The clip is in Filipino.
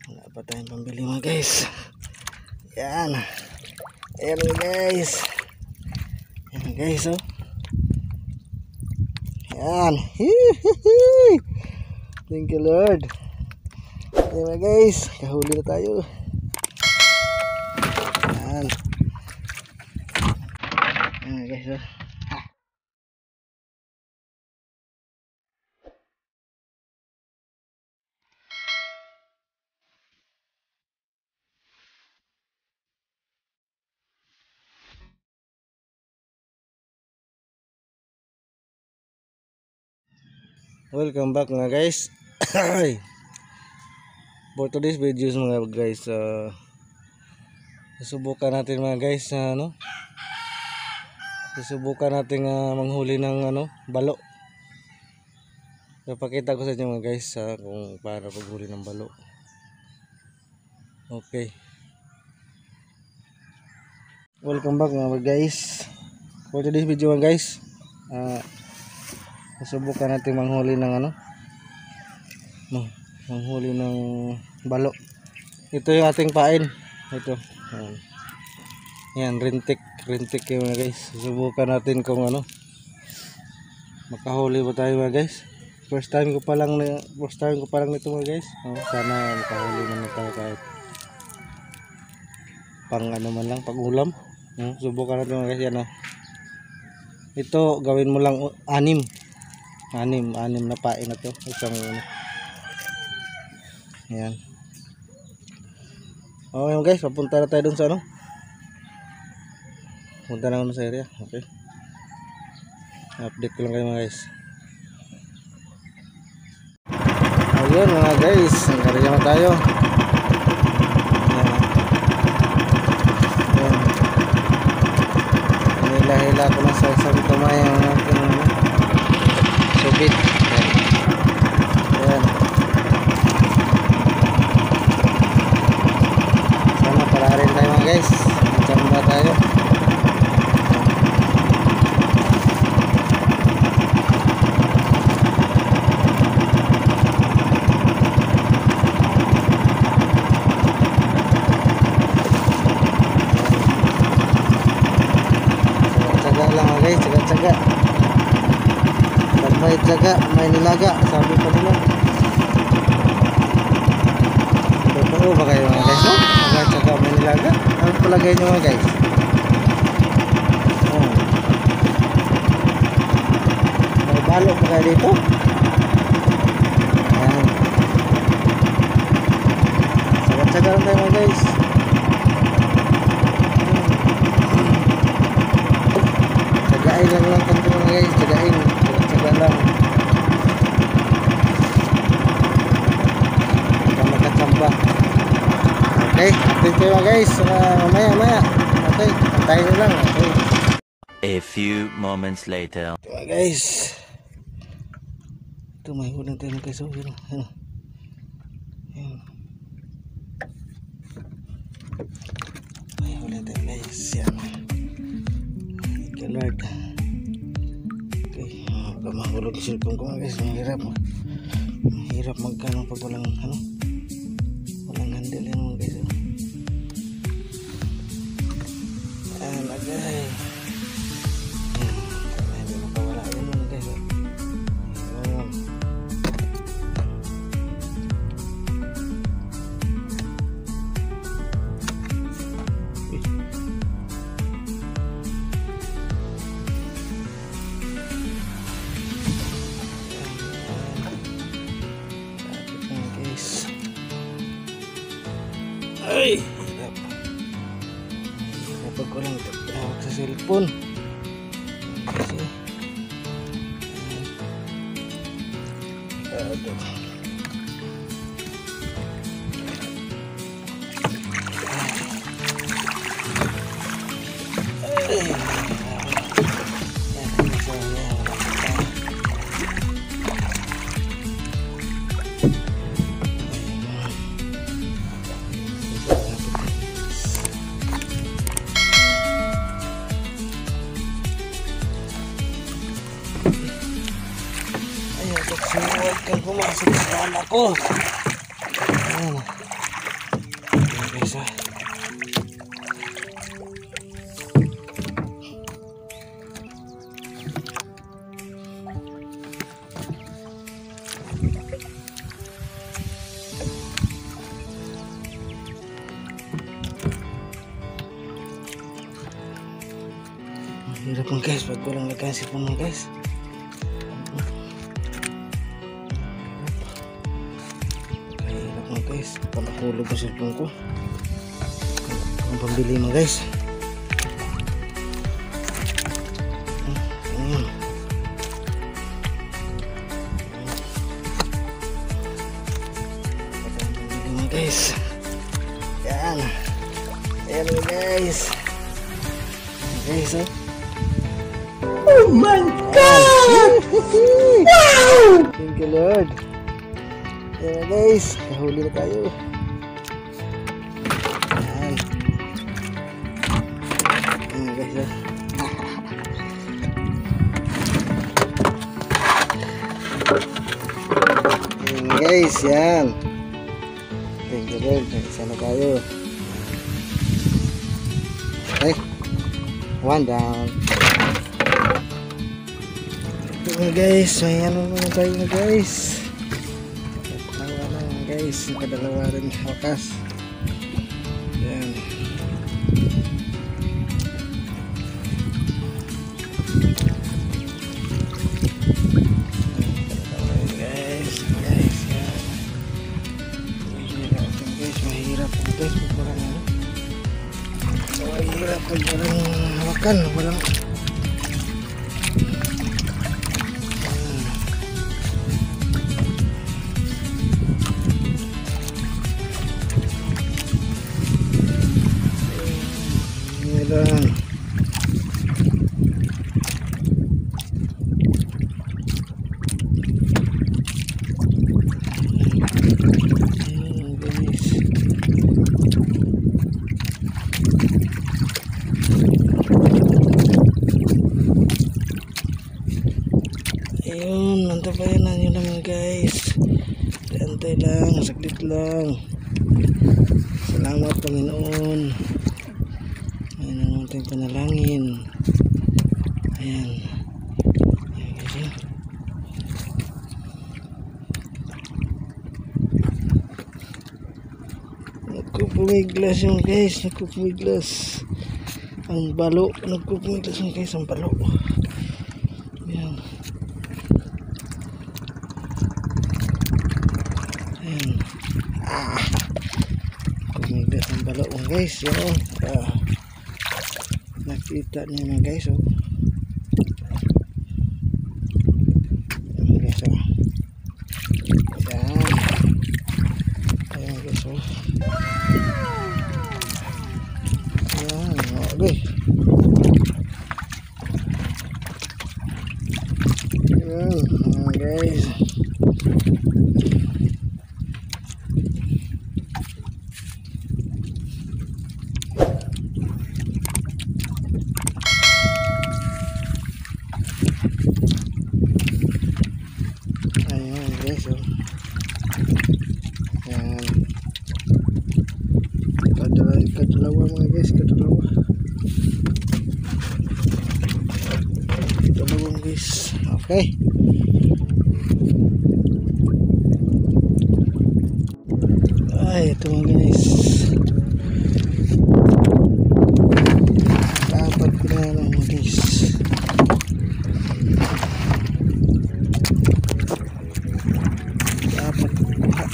Wala pa tayong pambili mga guys. Yan. Ayan mga guys. Yan guys oh. Yan. Thank you Lord. Ayan mga guys. Kahuli na tayo. Yan. Ayan guys oh. Welcome back mga guys. For today's videos mga guys, susubukan natin mga guys na susubukan natin manghuli ng balo. Napakita ko sa inyo mga guys kung paano paghuli ng balo. Okay. Welcome back mga guys. For today's video mga guys, susubukan natin manghuli ng manghuli ng balo. Ito yung ating pain. Ito. Yan, rintik yung mga guys. Susubukan natin kung makahuli ba tayo mga guys. First time ko pa lang nito mga guys. Sana makahuli naman tayo kahit pang man lang, pag ulam. Subukan natin mga guys yan. Ito gawin mo lang anim na pain na to, isang yan. Okay guys, papunta na tayo dun sa punta na sa area. Okay, update ko lang kayo mga guys. Ayun mga guys, nag-area na tayo. Hila-hila ko na sa isang tumay ang aking subit. Ayan. Sana pala rin tayo mga guys. Chamba tayo. Tsaga lang mga guys, tsaga. May tsaga, may nilaga, sabi pa nila. Totoo ba kayo mga guys? May tsaga, may nilaga. Ano palagay nyo mga guys? May balo pa kayo dito? Ayan. Tsaga lang tayo mga guys. Tsagain lang kanto mga guys, tsagain. Lang magkachamba. Okay, update kayo guys mamaya. Okay, antayin nyo lang. Okay. A few moments later. Ito guys, ito may hulang tayo guys. Ayan. May hulang tayo guys. Yan, thank you Lord. Mahulog yung cellphone ko guys. Mahirap magkano pag walang walang handle yan mga guys. Ayan agay. Hindi makawala yan mga guys. Ayan. Ay, hirap. Kapag ko lang hawak sa cellphone. Kasi huwag kang pumasok sa kama ko. Ayan. kaya sipon mo guys. Kahirap mo guys. Panahulog ang sipon ko. Ang pambili mo guys. Ayan. Pambili mo guys. Yan. Ayan mo guys. Guys, oh. Oh my God! Wow! Thank you Lord. Ayan guys, kahuli na tayo. Ayan. Ayan guys, oh. Ayan guys, yan. Thank you Lord, isa na tayo. Okay. One down. Ito guys, may ano naman tayo na guys. Nakadalawa na guys, nakadalawa rin wakas. Yan. Guys, guys, yan. Mahirap guys, mahirap pag walang hawakan, walang lang. Ayun, nantabayan na nyo naman guys. Antay lang, saglit lang. Salamat Panginoon. Ayan ang ating panalangin. Ayan. Ayan guys, yun. Nagpupumiglas yun guys. Nagpupumiglas. Ang balo. Nagpupumiglas yun guys. Ang balo. Ayan. Ayan. Pumiglas ang balo guys. Yun. Nakita niyo na guys, oh. Ayan guys, oh. Ayan. Ayan guys, oh. Ayan, okay. Ayan, ayan guys. Ayan guys, oh. Ayan. Kadalawa mga guys, kadalawa. Kadalawang guys. Okay. Ay, ito mga guys. Dapat ko na lang mga guys. Dapat kuha.